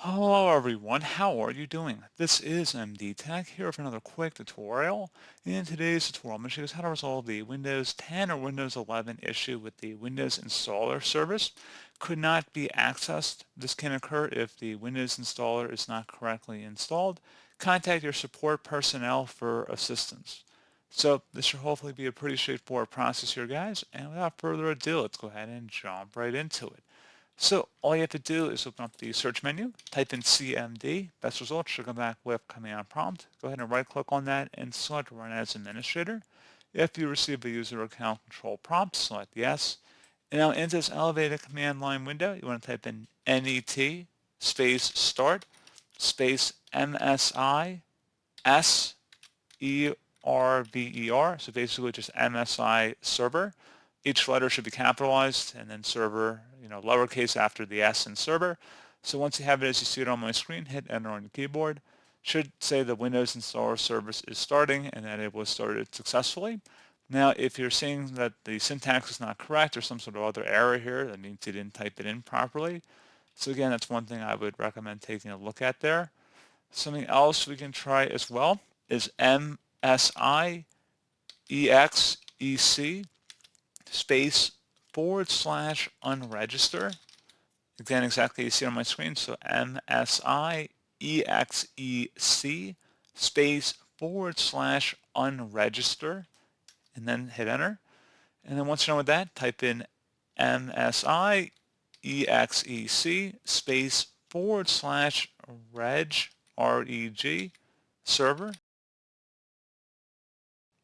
Hello everyone, how are you doing? This is MD Tech here with another quick tutorial. In today's tutorial, I'm going to show you how to resolve the Windows 10 or Windows 11 issue with the Windows installer service. Could not be accessed. This can occur if the Windows installer is not correctly installed. Contact your support personnel for assistance. So this should hopefully be a pretty straightforward process here, guys. And without further ado, let's go ahead and jump right into it. So all you have to do is open up the search menu, type in CMD. Best results should come back with command prompt. Go ahead and right click on that and select run as administrator. If you receive a user account control prompt, select yes. And now into this elevated command line window, you want to type in NET space start space MSI SERVER. So basically just MSI server. Each letter should be capitalized and then server, lowercase after the S in server. So once you have it as you see it on my screen, hit enter on your keyboard. Should say the Windows installer service is starting and that it was started successfully. Now, if you're seeing that the syntax is not correct or some sort of other error here, that means you didn't type it in properly. So again, that's one thing I would recommend taking a look at there. Something else we can try as well is MSIEXEC space /unregister. Again, exactly you see on my screen. So MSIEXEC space /unregister and then hit enter. And then once you're done with that, type in MSIEXEC space /reg REG server.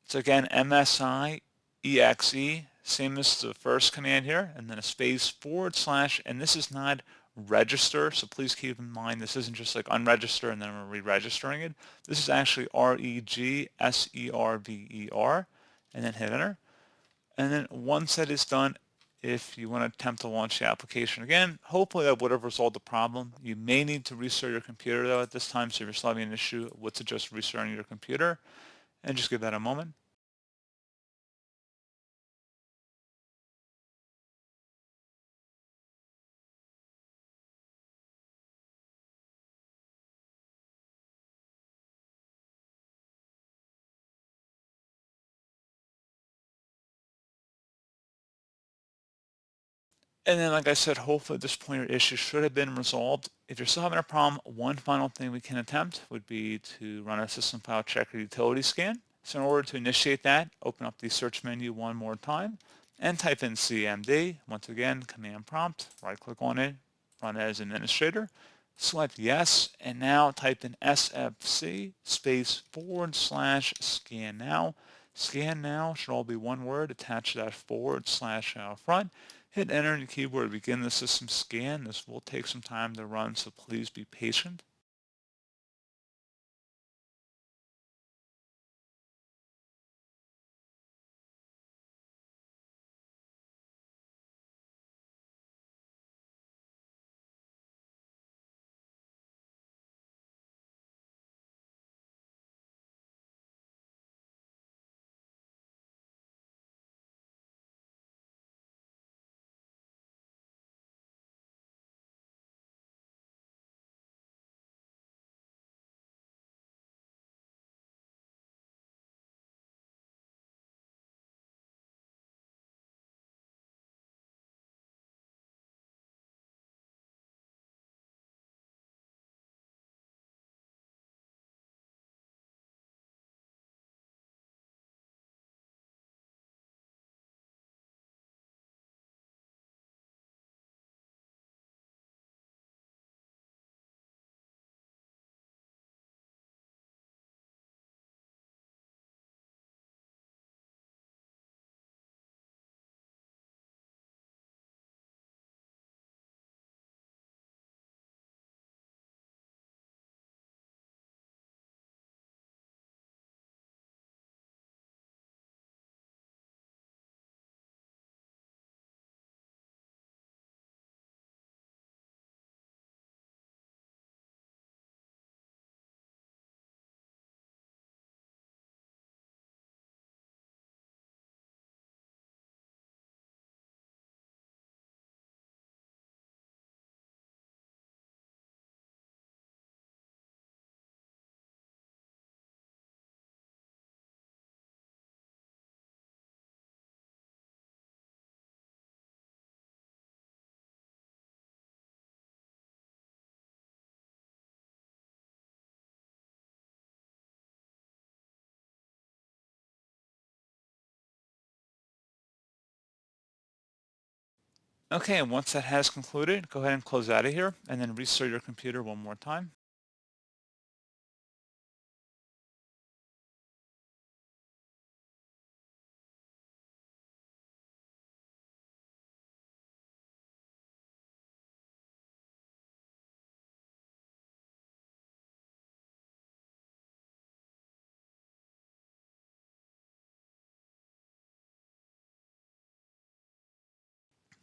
So again, MSI EXE, same as the first command here, and then a space /, and this is not register, so please keep in mind this isn't just like unregister and then we're re-registering it. This is actually REGSERVER, and then hit enter. And then once that is done, if you want to attempt to launch the application again, hopefully that would have resolved the problem. You may need to restart your computer though at this time, so if you're still having an issue, I would suggest restarting your computer and just give that a moment. And then, like I said, hopefully at this point your issue should have been resolved. If you're still having a problem, one final thing we can attempt would be to run a system file checker utility scan. So in order to initiate that, open up the search menu one more time and type in CMD. Once again, command prompt, right click on it, run as administrator, select yes, and now type in SFC space /scan now. Scan now should all be one word, attach that / out front. Hit enter on your keyboard to begin the system scan. This will take some time to run, so please be patient. Okay, and once that has concluded, go ahead and close out of here and then restart your computer one more time.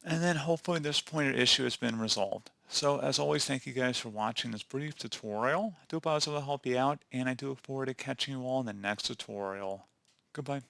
And then hopefully this pointer issue has been resolved. So as always, thank you guys for watching this brief tutorial. I do hope I was able to help you out, and I do look forward to catching you all in the next tutorial. Goodbye.